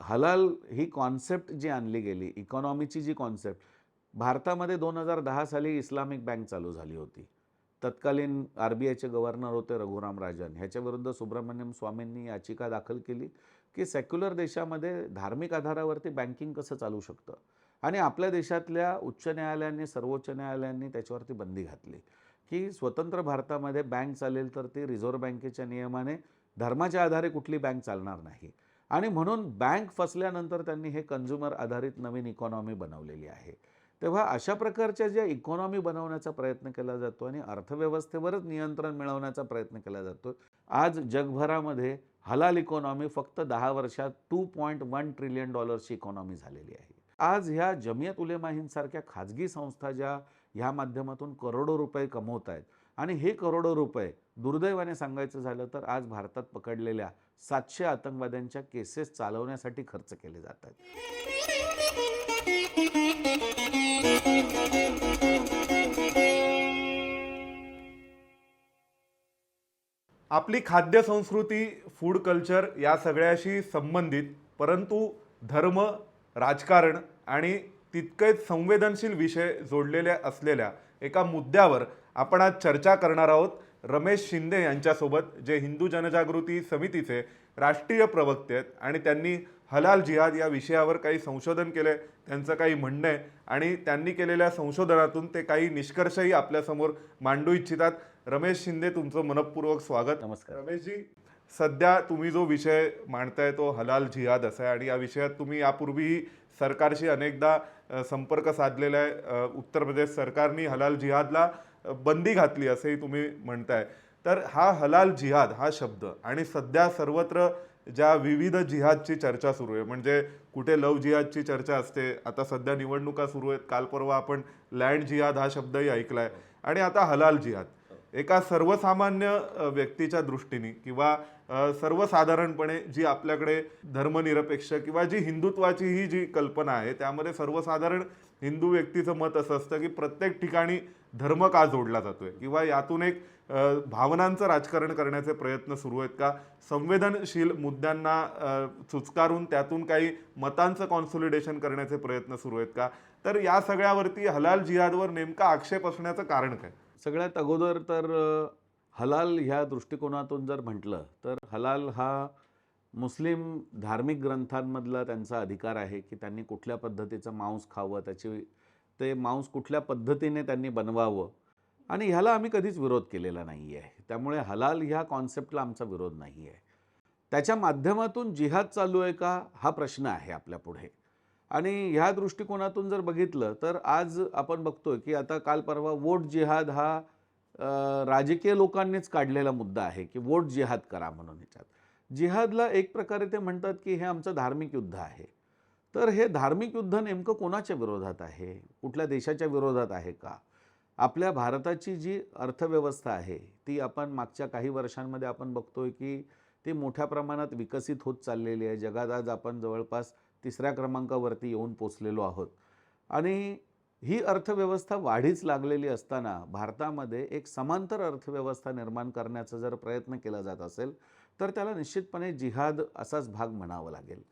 हलाल ही कॉन्सेप्ट जी आणली गेली, इकॉनॉमीची जी कॉन्सेप्ट, भारतामध्ये 2010 साली इस्लामिक बँक चालू झाली होती. तत्कालीन आर-बी-आयचे गव्हर्नर होते रघुराम राजन. ह्याच्याविरुद्ध सुब्रमण्यम स्वामींनी याचिका दाखल केली, की सेक्युलर देशामध्ये धार्मिक आधारावरती बँकिंग कसं चालू शकतं? आणि आपल्या देशातल्या उच्च न्यायालयांनी, सर्वोच्च न्यायालयांनी त्याच्यावरती बंदी घातली, की स्वतंत्र भारतामध्ये बँक चालेल तर ती रिझर्व्ह बँकेच्या नियमाने धर्माच्या आधारे कुठली बँक चालणार नाही. आणि म्हणून बँक फसल्यानंतर त्यांनी हे कंझ्युमर आधारित नवीन इकॉनॉमी बनवलेली आहे. तेव्हा अशा प्रकारच्या ज्या इकॉनॉमी बनवण्याचा प्रयत्न केला जातो आणि अर्थव्यवस्थेवरच नियंत्रण मिळवण्याचा प्रयत्न केला जातो. आज जगभरामध्ये हलाल इकॉनॉमी फक्त 10 वर्षात $2.1 ट्रिलियन ची इकॉनॉमी झालेली आहे. आज ह्या जमियत उलेमा हिंदसारख्या खाजगी संस्था ज्या ह्या माध्यमातून करोडो रुपये कमवत आहेत आणि हे करोडो रुपये दुर्दैवाने सांगायचं झालं तर आज भारतात पकडलेल्या 700 आतंकवाद्यांच्या केसेस चालवण्यासाठी खर्च केले जातात. आपली खाद्य संस्कृती, फूड कल्चर या सगळ्याशी संबंधित परंतु धर्म, राजकारण आणि तितकेच संवेदनशील विषय जोडलेले असलेल्या एका मुद्द्यावर आपण आज चर्चा करणार आहोत रमेश शिंदे यांच्यासोबत, जे हिंदू जनजागृती समितीचे राष्ट्रीय प्रवक्ते आहेत आणि त्यांनी हलाल जिहाद या विषयावर काही संशोधन केले, त्यांचं काही म्हणणं आहे आणि त्यांनी केलेल्या संशोधनातून ते काही निष्कर्षही आपल्यासमोर मांडू इच्छितात. रमेश शिंदे, तुमचं मनपूर्वक स्वागत. नमस्कार. रमेशजी, सध्या तुम्ही जो विषय मांडताय तो हलाल जिहाद असा आहे आणि या विषयात तुम्ही यापूर्वीही सरकारशी अनेकदा संपर्क साधलेला आहे. उत्तर प्रदेश सरकारने हलाल जिहादला बंदी घातली असेही तुम्ही म्हणताय. तर हा हलाल जिहाद हा शब्द आणि सध्या सर्वत्र ज्या विविध जिहादची चर्चा सुरू आहे, म्हणजे कुठे लव जिहादची चर्चा असते, आता सध्या निवडणुका सुरू आहेत, काल परवा आपण लँड जिहाद हा शब्दही ऐकलाय आणि आता हलाल जिहाद. एका सर्वसामान्य व्यक्तीच्या दृष्टीने किंवा सर्वसाधारणपणे जी आपल्याकडे धर्मनिरपेक्ष किंवा जी हिंदुत्वाची ही जी कल्पना आहे त्यामध्ये सर्वसाधारण हिंदू व्यक्तीचं मत असं असतं की प्रत्येक ठिकाणी धर्म का जोडला जातोय किंवा यातून एक भावनांचं राजकारण करण्याचे प्रयत्न सुरू आहेत का, संवेदनशील मुद्द्यांना चुचकारून त्यातून काही मतांचं कॉन्सोलिडेशन करण्याचे प्रयत्न सुरू आहेत का. तर या सगळ्यावरती हलाल जिहादवर नेमका आक्षेप असण्याचं कारण काय? सगळ्यात अगोदर तर हलाल ह्या दृष्टिकोनातून जर म्हटलं तर हलाल हा मुस्लिम धार्मिक ग्रंथांमधला त्यांचा अधिकार आहे की त्यांनी कुठल्या पद्धतीचं मांस खावं, ते मांस कुठल्या पद्धतीने त्यांनी बनवावं आणि ह्याला आम्ही कधीच विरोध केलेला नाही आहे. त्यामुळे हलाल ह्या कॉन्सेप्टला आमचा विरोध नाही आहे. त्याच्या माध्यमातून जिहाद चालू आहे का हा प्रश्न आहे आपल्यापुढे. आणि ह्या दृष्टिकोनातून जर बघितलं तर आज आपण बघतोय की आता काल परवा वोट जिहाद हा राजकीय लोकांनीच काढलेला मुद्दा आहे की वोट जिहाद करा म्हणून. ह्याच्यात जिहादला एक प्रकारे ते म्हणतात की हे आमचं धार्मिक युद्ध आहे. तर हे धार्मिक युद्ध नेमकं कोणाच्या विरोधात आहे, कुठल्या देशाच्या विरोधात आहे का? आपल्या भारताची जी अर्थव्यवस्था आहे ती आपण मागच्या काही वर्षांमध्ये आपण बघतोय की ती मोठ्या प्रमाणात विकसित होत चाललेली आहे. जगात आज आपण जवळपास 3ऱ्या क्रमांकावरती येऊन पोचलेलो आहोत आणि ही अर्थव्यवस्था वाढीच लागलेली असताना भारतामध्ये एक समांतर अर्थव्यवस्था निर्माण करण्याचा जर प्रयत्न केला जात असेल तर त्याला निश्चितपणे जिहाद असाच भाग म्हणावा लागेल.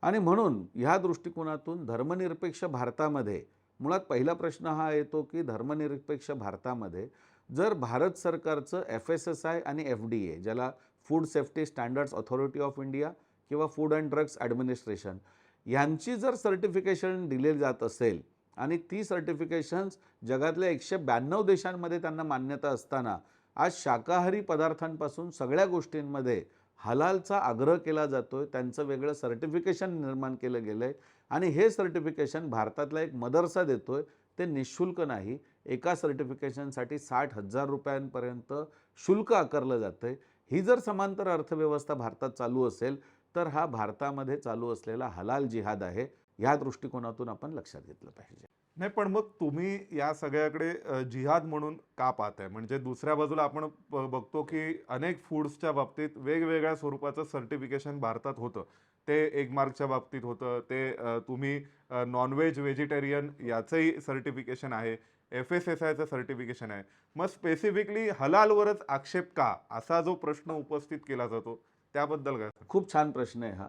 आणि म्हणून ह्या दृष्टिकोनातून धर्मनिरपेक्ष भारतामध्ये मुळात पहिला प्रश्न हा येतो की धर्मनिरपेक्ष भारतामध्ये जर भारत सरकारचं FSSAI आणि FDA, ज्याला food safety standards authority of India किंवा फूड अँड ड्रग्स ॲडमिनिस्ट्रेशन, यांची जर सर्टिफिकेशन दिले जात असेल आणि ती सर्टिफिकेशन्स जगातल्या 192 देशांमध्ये त्यांना मान्यता असताना आज शाकाहारी पदार्थांपासून सगळ्या गोष्टींमध्ये हलालचा आग्रह केला जातोय, त्यांचं वेगळं सर्टिफिकेशन निर्माण केलं गेलं आहे आणि हे सर्टिफिकेशन भारतातला एक मदरसा देतोय. ते निःशुल्क नाही, एका सर्टिफिकेशनसाठी 60,000 रुपयांपर्यंत शुल्क आकारलं जातं आहे. ही जर समांतर अर्थव्यवस्था भारतात चालू असेल तर हा भारतामध्ये चालू असलेला हलाल जिहाद आहे. ह्या दृष्टिकोनातून आपण लक्षात घेतलं पाहिजे. नाही, पण मग तुम्ही या सगळ्याकडे जिहाद म्हणून का पाहताय? म्हणजे दुसऱ्या बाजूला आपण बघतो की अनेक फूड्सच्या बाबतीत वेगवेगळ्या स्वरूपाचं सर्टिफिकेशन भारतात होतं. ते एग मार्कच्या बाबतीत होतं, ते तुम्ही नॉनव्हेज व्हेजिटेरियन याचंही सर्टिफिकेशन आहे, FSSAIचं सर्टिफिकेशन आहे. मग स्पेसिफिकली हलालवरच आक्षेप का, असा जो प्रश्न उपस्थित केला जातो त्याबद्दल काय? खूप छान प्रश्न आहे हा,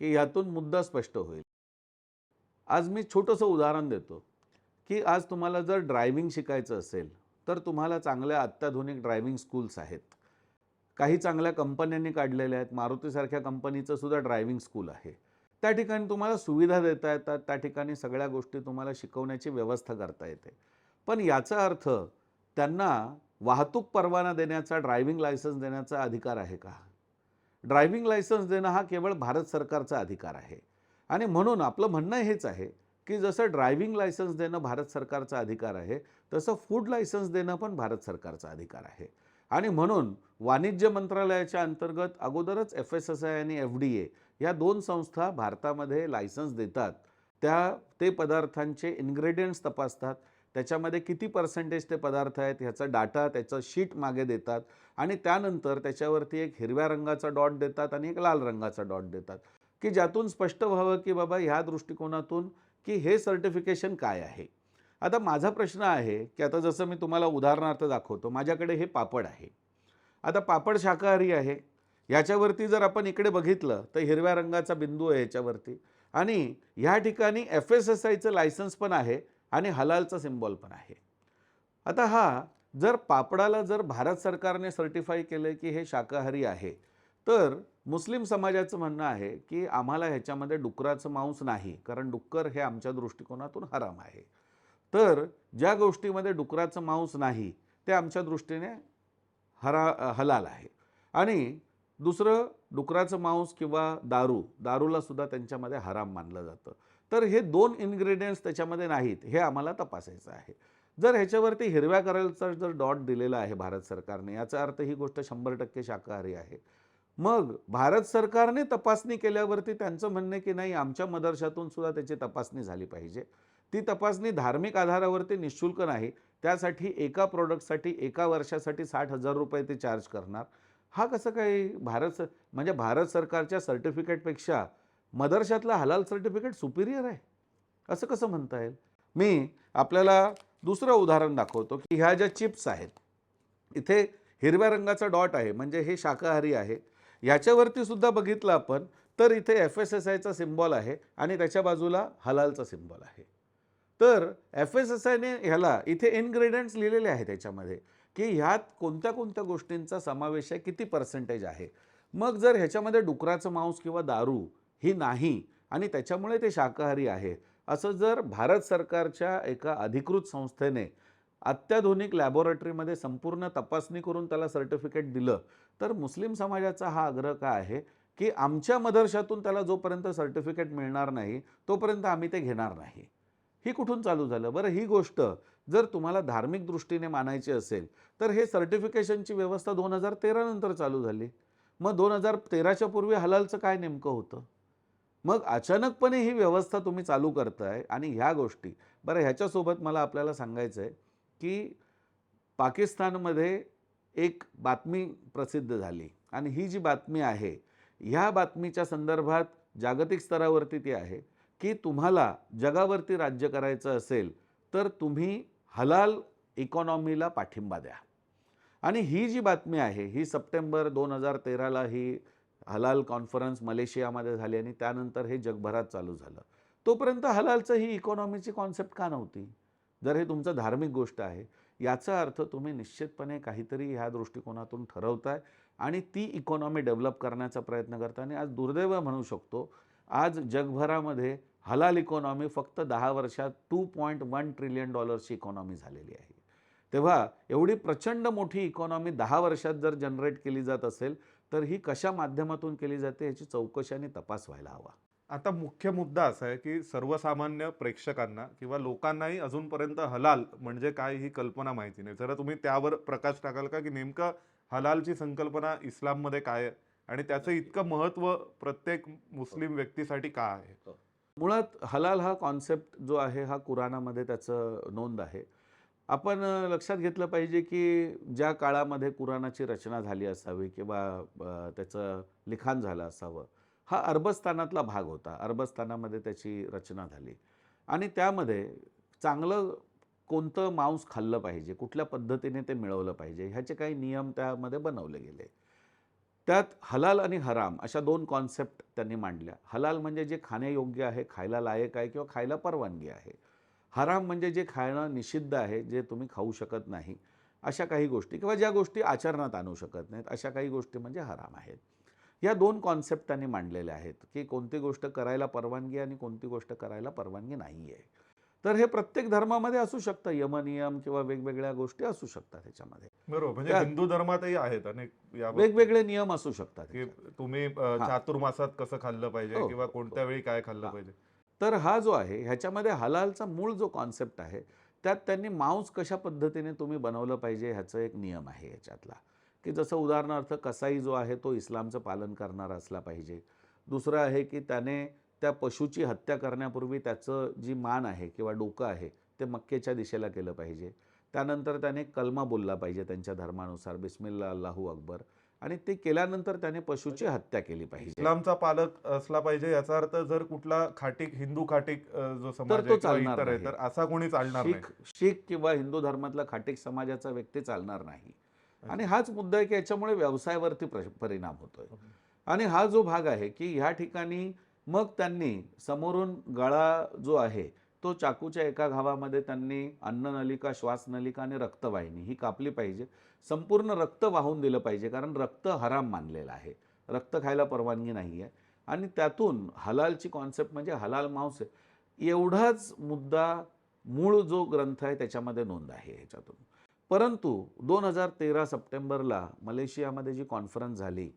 की ह्यातून मुद्दा स्पष्ट होईल. आज मी छोटंसं उदाहरण देतो, की आज तुम्हाला जर ड्रायव्हिंग शिकायचं असेल, तर तुम्हाला चांगल्या अत्याधुनिक ड्रायव्हिंग स्कूल्स आहेत. काही चांगल्या कंपन्यांनी काढलेल्या आहेत. मारुतीसारख्या कंपनीचं सुद्धा ड्रायव्हिंग स्कूल आहे. त्या ठिकाणी तुम्हाला सुविधा देता येतात. त्या ठिकाणी सगळ्या गोष्टी तुम्हाला शिकवण्याची व्यवस्था करता येते. पण याचा अर्थ त्यांना वाहतूक परवाना देण्याचा, ड्रायव्हिंग लायसन्स देण्याचा अधिकार आहे का? ड्रायव्हिंग लायसन्स देणं हा केवळ भारत सरकारचा अधिकार आहे. आणि म्हणून आपलं म्हणणं हेच आहे, की जसं ड्रायव्हिंग लायसन्स देणं भारत सरकारचा अधिकार आहे, तसं फूड लायसन्स देणं पण भारत सरकारचा अधिकार आहे. आणि म्हणून वाणिज्य मंत्रालयाच्या अंतर्गत अगोदरच FSSAI आणि FDA या 2 संस्था भारतामध्ये लायसन्स देतात. ते पदार्थांचे इन्ग्रेडियंट्स तपासतात. त्याच्यामध्ये किती पर्सेंटेज ते पदार्थ आहेत ह्याचा डाटा, त्याचं शीट मागे देतात आणि त्यानंतर त्याच्यावरती एक हिरव्या रंगाचा डॉट देतात आणि एक लाल रंगाचा डॉट देतात, की ज्यातून स्पष्ट व्हावं, की बाबा ह्या दृष्टिकोनातून की हे सर्टिफिकेशन काय आहे. आता माझा प्रश्न आहे, की आता जसं मी तुम्हाला उदाहरणार्थ दाखवतो, माझ्याकडे हे पापड आहे. आता पापड शाकाहारी आहे. याच्यावरती जर आपण इकडे बघितलं तर हिरव्या रंगाचा बिंदू आहे याच्यावरती आणि ह्या ठिकाणी FSSAIचं लायसन्स पण आहे आणि हलालचा सिम्बॉल पण आहे. आता हा जर पापडाला जर भारत सरकारने सर्टिफाय केलं की हे शाकाहारी आहे, तर मुस्लिम समाजाचं म्हणणं आहे की आम्हाला ह्याच्यामध्ये डुकराचं मांस नाही, कारण डुक्कर हे आमच्या दृष्टिकोनातून हराम आहे. तर ज्या गोष्टीमध्ये डुकराचं मांस नाही ते आमच्या दृष्टीने हलाल आहे. आणि दुसरं डुकराचं मांस किंवा दारूला सुद्धा त्यांच्यामध्ये हराम मानलं जातं. तर हे 2 इन्ग्रेडियंट्स त्याच्यामध्ये नाहीत, हे आम्हाला तपासायचं आहे. जर ह्याच्यावरती हिरव्या कलरचा जर डॉट दिलेला आहे भारत सरकारने, याचा अर्थ ही गोष्ट 100% शाकाहारी आहे. मग भारत सरकारने तपासणी केल्यावरती त्यांचं म्हणणं आहे की नाही, आमच्या मदरशातून सुद्धा त्याची तपासणी झाली पाहिजे. ती तपासणी धार्मिक आधारावरती निःशुल्क नाही. त्यासाठी एका प्रॉडक्टसाठी एका वर्षासाठी ₹60,000 ते चार्ज करणार. हा कसं काही म्हणजे भारत सरकारच्या सर्टिफिकेटपेक्षा मदरशातला हलाल सर्टिफिकेट सुपिरियर आहे? असं कसं म्हणता येईल? मी आपल्याला दुसरं उदाहरण दाखवतो, की ह्या ज्या चिप्स आहेत, इथे हिरव्या रंगाचा डॉट आहे म्हणजे हे शाकाहारी आहे. याच्यावरती सुद्धा बघितलं आपण तर इथे FSSAIचा सिम्बॉल आहे आणि त्याच्या बाजूला हलालचा सिम्बॉल आहे. तर FSSAIने ह्याला इथे इन्ग्रेडियंट्स लिहिलेले आहेत त्याच्यामध्ये, की ह्यात कोणत्या कोणत्या गोष्टींचा समावेश आहे, किती पर्सेंटेज आहे. मग जर ह्याच्यामध्ये डुकराचं मांस किंवा दारू ही नाही आणि त्याच्यामुळे ते शाकाहारी आहे, असं जर भारत सरकारच्या एका अधिकृत संस्थेने अत्याधुनिक लॅबोरेटरीमध्ये संपूर्ण तपासणी करून त्याला सर्टिफिकेट दिलं, तर मुस्लिम समाजाचा हा आग्रह काय आहे, की आमच्या मदरशातून त्याला जोपर्यंत सर्टिफिकेट मिळणार नाही, तोपर्यंत आम्ही ते घेणार नाही. ही कुठून चालू झालं? बरं, ही गोष्ट जर तुम्हाला धार्मिक दृष्टीने मानायची असेल, तर हे सर्टिफिकेशनची व्यवस्था 2013 नंतर चालू झाली. मग 2013च्या पूर्वी हलालचं काय नेमकं होतं? मग अचानकपणे ही व्यवस्था तुम्ही चालू करताय आणि ह्या गोष्टी बरं, ह्याच्यासोबत मला आपल्याला सांगायचं आहे, की पाकिस्तानमध्ये एक बातमी प्रसिद्ध झाली आणि ही जी बातमी आहे, ह्या बातमीच्या संदर्भात जागतिक स्तरावरती ती आहे, की तुम्हाला जगावरती राज्य करायचं असेल, तर तुम्ही हलाल इकॉनॉमीला पाठिंबा द्या. आणि ही जी बातमी आहे, ही सप्टेंबर 2013ला ही हलाल कॉन्फरन्स मलेशियामध्ये झाली आणि त्यानंतर हे जगभरात चालू झालं. तोपर्यंत हलालचं ही इकॉनॉमीची कॉन्सेप्ट का नव्हती? जर हे तुमचं धार्मिक गोष्ट आहे, याचा अर्थ तुम्ही निश्चितपणे काहीतरी ह्या दृष्टिकोनातून ठरवताय आणि ती इकॉनॉमी डेव्हलप करण्याचा प्रयत्न करताय. आणि आज दुर्दैव म्हणू शकतो, आज जगभरामध्ये हलाल इकॉनॉमी फक्त 10 वर्षात $2.1 ट्रिलियन ची इकॉनॉमी झालेली आहे. तेव्हा एवढी प्रचंड मोठी इकॉनॉमी 10 वर्षात जर जनरेट केली जात असेल, तर ही कशा माध्यमातून केली जाते याची चौकशी आणि तपास व्हायला हवा. आता मुख्य मुद्दा असा आहे की सर्वसामान्य प्रेक्षकांना किंवा लोकांनाही अजूनपर्यंत हलाल म्हणजे काय ही कल्पना माहिती नाही. जरा तुम्ही त्यावर प्रकाश टाकाल का, की नेमकं हलालची संकल्पना इस्लाममध्ये काय आहे आणि त्याचं इतकं महत्त्व प्रत्येक मुस्लिम व्यक्तीसाठी का आहे? मुळात हलाल हा कॉन्सेप्ट जो आहे हा कुराणामध्ये त्याचं नोंद आहे. आपण लक्षात घेतलं पाहिजे, की ज्या काळामध्ये कुराणाची रचना झाली असावी किंवा त्याचं लिखाण झालं असावं, हा अरबस्तानातला भाग होता. अरबस्तानामध्ये त्याची रचना झाली आणि त्यामध्ये चांगलं कोणतं मांस खाल्लं पाहिजे, कुठल्या पद्धतीने ते मिळवलं पाहिजे, ह्याचे काही नियम त्यामध्ये बनवले गेले. त्यात हलाल आणि हराम अशा दोन कॉन्सेप्ट त्यांनी मांडल्या. हलाल म्हणजे जे खाण्यायोग्य आहे, खायला लायक आहे किंवा खायला परवानगी आहे. हराम म्हणजे जे खाणं निषिद्ध आहे, जे तुम्ही खाऊ शकत नाही, अशा काही गोष्टी किंवा ज्या गोष्टी आचरणात आणू शकत नाहीत, अशा काही गोष्टी म्हणजे हराम आहेत. या दोन कॉन्सेप्ट त्यांनी मांडलेल्या आहेत, की कोणती गोष्ट करायला परवानगी आणि कोणती गोष्ट करायला परवानगी नाही आहे. तर हे प्रत्येक धर्मामध्ये असू शकतं, यमनियम किंवा वेगवेगळ्या गोष्टी असू शकतात ह्याच्यामध्ये. बरोबर, म्हणजे त्यात हिंदू धर्मातही आहेत अनेक याबाबत, वेगवेगळे नियम असू शकतात की ह्याच्यात. तुम्ही हां. चातुर्मासात कसं खाल्लं पाहिजे हो, किंवा हो, हो. कोणत्या वेळी काय खाल्लं हां. पाहिजे. तर हा जो आहे ह्याच्यामध्ये हलालचा मूळ जो कॉन्सेप्ट आहे, त्यात त्यांनी मांस कशा पद्धतीने तुम्ही बनवलं पाहिजे ह्याचा एक नियम आहे ह्याच्यातला, की जसं उदाहरणार्थ कसाई जो आहे तो इस्लामचं पालन करणारा असला पाहिजे. दुसरं आहे की त्याने त्या पशुची हत्या करण्यापूर्वी त्याचं जी मान आहे किंवा डोकं आहे ते मक्केच्या दिशेला केलं पाहिजे. त्यानंतर त्याने कलमा बोलला पाहिजे त्यांच्या धर्मानुसार, बिस्मिल्ला अल्लाहू अकबर, आणि ते केल्यानंतर त्याने पशुची हत्या केली पाहिजे. इस्लामचा पालक असला पाहिजे याचा अर्थ जर कुठला खाटीक हिंदू खाटीक जो तर समाज तो आहे किंवा चालणार इतर आहे नाही. तर असा कोणी चालणार नाही. शीख किंवा हिंदू धर्मातला खाटीक समाजाचा व्यक्ती चालणार नाही. आणि हाच मुद्दा आहे की याच्यामुळे व्यवसायावरती परिणाम होतोय. आणि हा जो भाग आहे की ह्या ठिकाणी मग त्यांनी समोरून गळा जो आहे तो चाकूच्या एका घावामध्ये त्यांनी अन्ननलिका, श्वासनलिका आणि रक्तवाहिनी ही कापली पाहिजे. संपूर्ण रक्त वाहून दिलं पाहिजे, कारण रक्त हराम मानलेलं आहे. रक्त खायला परवानगी नाही आहे. आणि त्यातून हलालची कॉन्सेप्ट म्हणजे हलाल मांस आहे. एवढाच मुद्दा मूळ जो ग्रंथ आहे त्याच्यामध्ये नोंद आहे ह्याच्यातून. परंतु 2013 सप्टेंबरला मलेशियामध्ये जी कॉन्फरन्स झाली,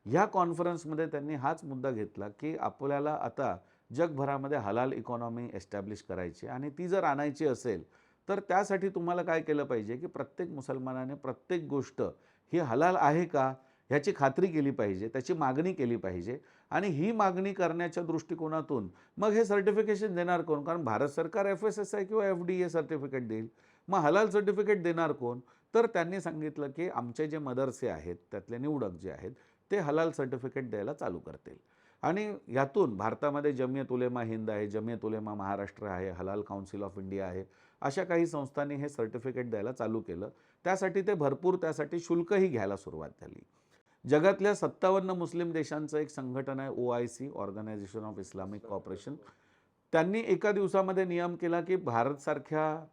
ह्या कॉन्फरन्समध्ये त्यांनी हाच मुद्दा घेतला की आपल्याला आता जगभरामध्ये हलाल इकॉनॉमी एस्टॅब्लिश करायची, आणि ती जर आणायची असेल तर त्यासाठी तुम्हाला काय केलं पाहिजे की प्रत्येक मुसलमानाने प्रत्येक गोष्ट ही हलाल आहे का ह्याची खात्री केली पाहिजे, त्याची मागणी केली पाहिजे. आणि ही मागणी करण्याच्या दृष्टिकोनातून मग हे सर्टिफिकेशन देणार कोण? कारण भारत सरकार FSSAI किंवा FDA सर्टिफिकेट देईल. मग हलाल सर्टिफिकेट देणार कोण? तर त्यांनी सांगितलं की आमचे जे मदरसे आहेत त्यातले निवडक जे आहेत ते हलाल सर्टिफिकेट द्यायला चालू करतील. आणि यातून भारतामध्ये जमियत उलेमा हिंद आहे, जमियत उलेमा महाराष्ट्र आहे, हलाल काउन्सिल ऑफ इंडिया आहे, अशा काही संस्थांनी हे सर्टिफिकेट द्यायला चालू केलं. त्यासाठी ते भरपूर त्यासाठी शुल्कही घ्यायला सुरुवात झाली. जगातल्या 57 मुस्लिम देशांचं एक संघटन आहे OIC, organisation of Islamic cooperation. त्यांनी एका दिवसामध्ये नियम केला की भारतसारख्या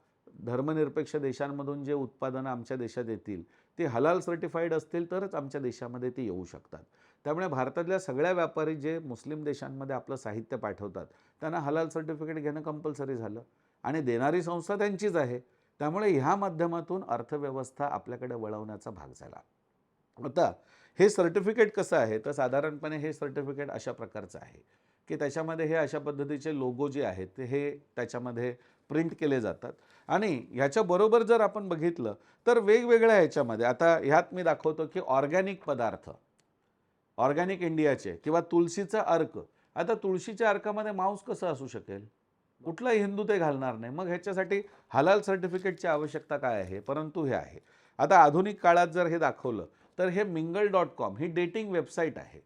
धर्मनिरपेक्ष देशांमधून जे उत्पादनं आमच्या देशात येतील ते हलाल सर्टिफाईड असतील तरच आमच्या देशामध्ये ते येऊ शकतात. त्यामुळे भारतातल्या सगळ्या व्यापारी जे मुस्लिम देशांमध्ये आपलं साहित्य पाठवतात त्यांना हलाल सर्टिफिकेट घेणं कंपल्सरी झालं, आणि देणारी संस्था त्यांचीच आहे. त्यामुळे ह्या माध्यमातून अर्थव्यवस्था आपल्याकडे वळवण्याचा भाग झाला. आता हे सर्टिफिकेट कसं आहे तर साधारणपणे हे सर्टिफिकेट अशा प्रकारचं आहे की त्याच्यामध्ये हे अशा पद्धतीचे लोगो जे आहेत ते हे त्याच्यामध्ये प्रिंट केले जातात. आणि ह्याच्याबरोबर जर आपण बघितलं तर वेगवेगळ्या ह्याच्यामध्ये आता ह्यात मी दाखवतो की ऑर्गॅनिक पदार्थ, ऑर्गॅनिक इंडियाचे किंवा तुळशीचा अर्क. आता तुळशीच्या अर्कामध्ये मांस कसं असू शकेल? कुठलाही हिंदू ते घालणार नाही. मग ह्याच्यासाठी हलाल सर्टिफिकेटची आवश्यकता काय आहे? परंतु हे आहे. आता आधुनिक काळात जर हे दाखवलं तर हे mingle.com ही डेटिंग वेबसाईट आहे.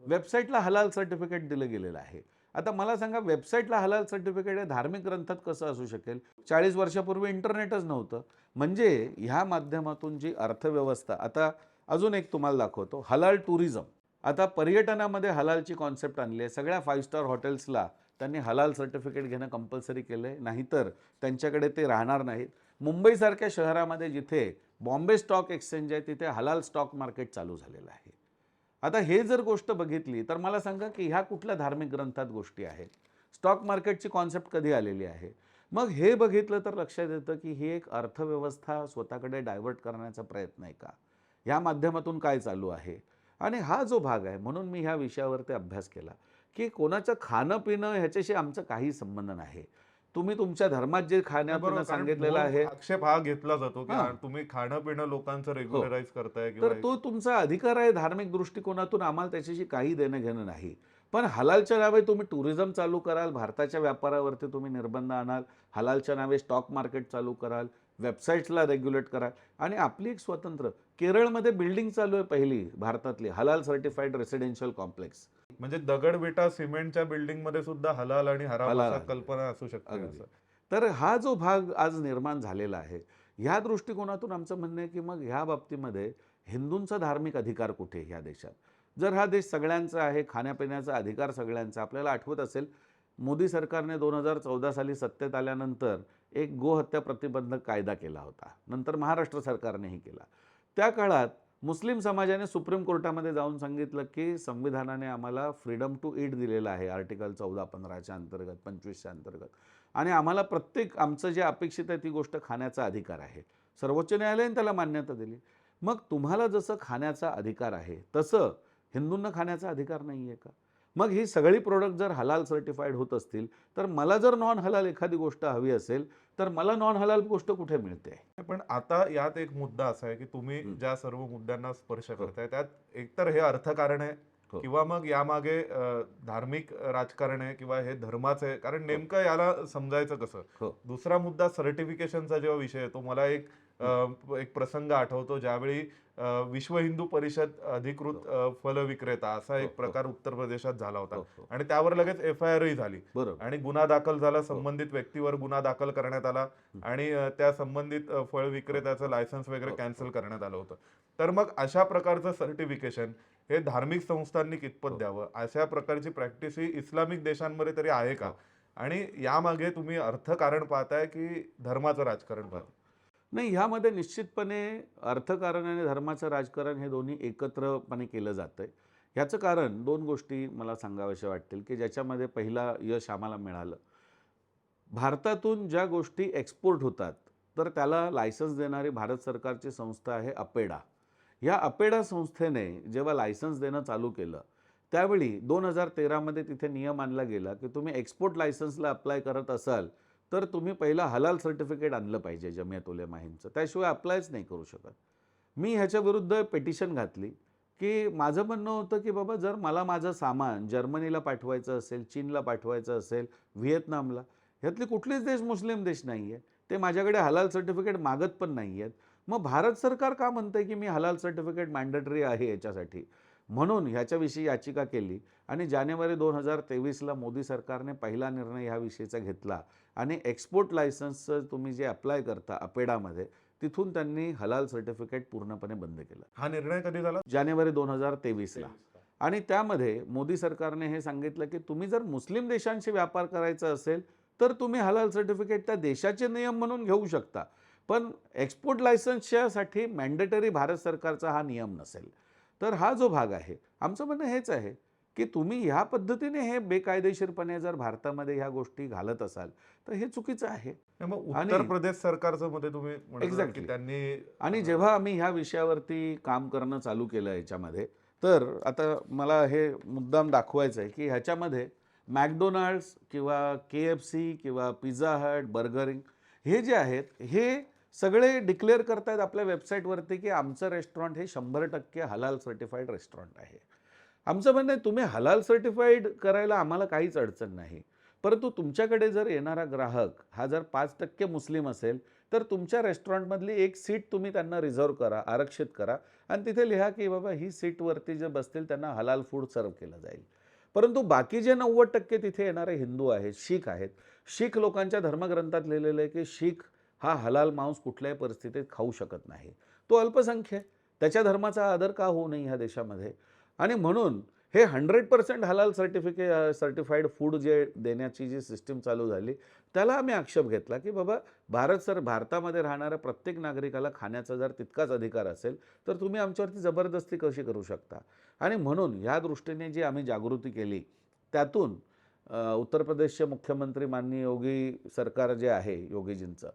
वेबसाईटला हलाल सर्टिफिकेट दिलं गेलेलं आहे. आता मला सांगा, वेबसाईटला हलाल सर्टिफिकेट हे धार्मिक ग्रंथात कसं असू शकेल? 40 वर्षापूर्वी इंटरनेटच नव्हतं. म्हणजे ह्या माध्यमातून जी अर्थव्यवस्था, आता अजून एक तुम्हाला दाखवतो, हलाल टुरिझम. आता पर्यटनामध्ये हलालची कॉन्सेप्ट आणली आहे. सगळ्या 5 स्टार हॉटेल्सला त्यांनी हलाल सर्टिफिकेट घेणं कंपल्सरी केलं आहे, नाहीतर त्यांच्याकडे ते राहणार नाहीत. मुंबईसारख्या शहरामध्ये जिथे बॉम्बे स्टॉक एक्सचेंज आहे तिथे हलाल स्टॉक मार्केट चालू झालेलं आहे. आता हे जर गोष्ट बघितली तर मला सांगा की ह्या कुठल्या धार्मिक ग्रंथात गोष्टी आहेत? स्टॉक मार्केटची कॉन्सेप्ट कधी आलेली आहे? मग हे बघितलं तर लक्षात येतं की ही एक अर्थव्यवस्था स्वतःकडे डायव्हर्ट करण्याचा प्रयत्न आहे का? या माध्यमातून काय चालू आहे? आणि हा जो भाग आहे, म्हणून मी ह्या विषयावरती अभ्यास केला की कोणाचं खाणं पिणं ह्याच्याशी आमचा काही संबंध नाही. तुम्ही तुमच्या धर्मात जे खाणं बरोबर, पिणं कारण सांगितलेलं मूळ आहे, आक्षेप हा घेतला जातो की हां, तुम्ही खाणं पिणं लोकांचं हो, रेग्युलराईज करताय तर किंवा तो तुमचा अधिकार आहे धार्मिक दृष्टिकोनातून, आम्हाला त्याच्याशी काही देणं घेणं नाही. पण हलालच्या नावे तुम्ही टुरिझम चालू कराल, भारताच्या व्यापारावरती तुम्ही निर्बंध आणाल, हलालच्या नावे स्टॉक मार्केट चालू कराल, वेबसाईट्सला रेग्युलेट कराल, आणि आपली एक स्वतंत्र केरळमध्ये बिल्डिंग चालू आहे पहिली भारतातली हलाल सर्टिफाईड रेसिडेन्शियल कॉम्प्लेक्स. म्हणजे दगड विटा सिमेंटच्या बिल्डिंग मध्ये सुद्धा हलाल आणि हराम हलाल असा आहे. कल्पना असू शकते अगदी. असं. तर हा जो भाग आज निर्माण झालेला आहे, ह्या दृष्टिकोनातून आमचं म्हणणं आहे की मग ह्या बाबतीमध्ये हिंदूंचा धार्मिक अधिकार कुठे ह्या देशात? जर हा देश सगळ्यांचा आहे, खाण्यापिण्याचा अधिकार सगळ्यांचा, आपल्याला आठवत असेल मोदी सरकारने 2014 साली सत्तेत आल्यानंतर एक गोहत्या प्रतिबंधक कायदा केला होता. नंतर महाराष्ट्र सरकारनेही केला. त्या काळात मुस्लिम समाजाने सुप्रीम कोर्टामध्ये जाऊन सांगितलं की संविधानाने आम्हाला फ्रीडम टू ईट दिलेलं आहे आर्टिकल 14-15च्या अंतर्गत, 25च्या अंतर्गत, आणि आम्हाला प्रत्येक आमचं जे अपेक्षित आहे ती गोष्ट खाण्याचा अधिकार आहे. सर्वोच्च न्यायालयाने त्याला मान्यता दिली. मग तुम्हाला जसं खाण्याचा अधिकार आहे तसं हिंदूंना खाण्याचा अधिकार नाही आहे का? मग ही सगळी प्रोडक्ट जर हलाल सर्टिफाईड होत असतील तर मला जर नॉन हलाल एखादी गोष्ट हवी असेल तर मला नॉन हलाल गोष्ट कुठे मिळते? पण आता यात एक मुद्दा असा आहे की तुम्ही ज्या सर्व मुद्द्यांना स्पर्श करताय त्यात एकतर हे अर्थकारण आहे हो. किंवा मग यामागे धार्मिक राजकारण आहे किंवा हे धर्माचं आहे, कारण नेमकं याला समजायचं कसं. हो. दुसरा मुद्दा सर्टिफिकेशनचा जेव्हा विषय येतो, मला एक प्रसंग आठवतो ज्यावेळी विश्व हिंदू परिषद अधिकृत फल विक्रेता असा एक प्रकार उत्तर प्रदेशात झाला होता हो, हो. आणि त्यावर लगेच FIR ही झाली बरोबर. आणि गुन्हा दाखल झाला, संबंधित व्यक्तीवर गुन्हा दाखल करण्यात आला आणि त्या संबंधित फळ विक्रेत्याचं लायसन्स वगैरे कॅन्सल करण्यात आलं होतं. तर मग अशा प्रकारचं सर्टिफिकेशन हे धार्मिक संस्थांनी कितपत द्यावं, अशा प्रकारची प्रॅक्टिस ही इस्लामिक देशांमध्ये तरी आहे का? आणि यामागे तुम्ही अर्थकारण पाहताय की धर्माचं राजकारण पाहताय? नाही, ह्यामध्ये निश्चितपणे अर्थकारण आणि धर्माचं राजकारण हे दोन्ही एकत्रपणे केलं जातं आहे. ह्याचं कारण दोन गोष्टी मला सांगाव्याशा वाटतील की ज्याच्यामध्ये पहिला यश आम्हाला मिळालं. भारतातून ज्या गोष्टी एक्सपोर्ट होतात तर त्याला लायसन्स देणारी भारत सरकारची संस्था आहे अपेडा. या अपेडा संस्थेने जेव्हा लायसन्स देणं चालू केलं त्यावेळी 2013मध्ये तिथे नियम आणला गेला की तुम्ही एक्सपोर्ट लायसन्सला अप्लाय करत असाल तर तुम्ही पहिला हलाल सर्टिफिकेट आणलं पाहिजे जमियत उलेमा हिंदचं, त्याशिवाय अप्लायच नाही करू शकत. मी ह्याच्या विरुद्ध पिटिशन घातली की माझं म्हणणं होतं की बाबा जर मला माझं सामान जर्मनीला पाठवायचं असेल, चीनला पाठवायचं असेल, व्हिएतनामला, ह्यातले कुठलेच देश मुस्लिम देश नाही आहे, ते माझ्याकडे हलाल सर्टिफिकेट मागत पण नाही आहेत. मग भारत सरकार का म्हणतंय की मी हलाल सर्टिफिकेट मॅन्डेटरी आहे याच्यासाठी? म्हणून ह्याच्याविषयी याचिका केली आणि जानेवारी 2023ला मोदी सरकारने पहिला निर्णय ह्याविषयीचा घेतला आणि एक्सपोर्ट लायसन्सचं तुम्ही जे अप्लाय करता अपेडामध्ये तिथून त्यांनी हलाल सर्टिफिकेट पूर्णपणे बंद केलं. हा निर्णय कधी झाला? जानेवारी 2023ला. आणि त्यामध्ये मोदी सरकारने हे सांगितलं की तुम्ही जर मुस्लिम देशांशी व्यापार करायचा असेल तर तुम्ही हलाल सर्टिफिकेट त्या देशाचे नियम म्हणून घेऊ शकता, पण एक्सपोर्ट लायसन्सच्यासाठी मॅन्डेटरी भारत सरकारचा हा नियम नसेल. तर हा जो भाग आहे आमचं म्हणणं हेच आहे की तुम्ही ह्या पद्धतीने हे बेकायदेशीरपणे जर भारतामध्ये ह्या गोष्टी घालत असाल तर हे चुकीचं आहे. मग उत्तर प्रदेश सरकारचं मध्ये तुम्ही म्हणत होता की Exactly. त्यांनी आणि जेव्हा आम्ही ह्या विषयावरती काम करणं चालू केलं याच्यामध्ये, तर आता मला हे मुद्दाम दाखवायचं आहे की ह्याच्यामध्ये मॅकडोनाल्ड्स किंवा KFC किंवा पिझ्झा हट, बर्गरिंग हे जे आहेत हे सगळे डिक्लेअर करतायत आपल्या वेबसाईटवरती की आमचं रेस्टॉरंट हे 100% हलाल सर्टिफाईड रेस्टॉरंट आहे. आमचं म्हणणं आहे तुम्ही हलाल सर्टिफाईड करायला आम्हाला काहीच अडचण नाही, परंतु तुमच्याकडे जर येणारा ग्राहक हा जर 5% मुस्लिम असेल तर तुमच्या रेस्टॉरंटमधली एक सीट तुम्ही त्यांना रिझर्व करा, आरक्षित करा आणि तिथे लिहा की बाबा ही सीटवरती जे बसतील त्यांना हलाल फूड सर्व केलं जाईल. परंतु बाकी जे 90% तिथे येणारे हिंदू आहेत, शीख आहेत, शीख लोकांच्या धर्मग्रंथात लिहिलेलं आहे की शीख हा हलाल मांस कुठल्याही परिस्थितीत खाऊ शकत नाही. तो अल्पसंख्य आहे, त्याच्या धर्माचा आदर का होऊ नये ह्या देशामध्ये? आणि म्हणून हे 100% हलाल सर्टिफाईड फूड जे देण्याची जी सिस्टीम चालू झाली त्याला आम्ही आक्षेप घेतला की बाबा भारतामध्ये राहणाऱ्या प्रत्येक नागरिकाला खाण्याचा जर तितकाच अधिकार असेल तर तुम्ही आमच्यावरती जबरदस्ती कशी करू शकता? आणि म्हणून ह्या दृष्टीने जी आम्ही जागृती केली त्यातून उत्तर प्रदेशचे मुख्यमंत्री माननीय योगी सरकार जे आहे योगीजींचं,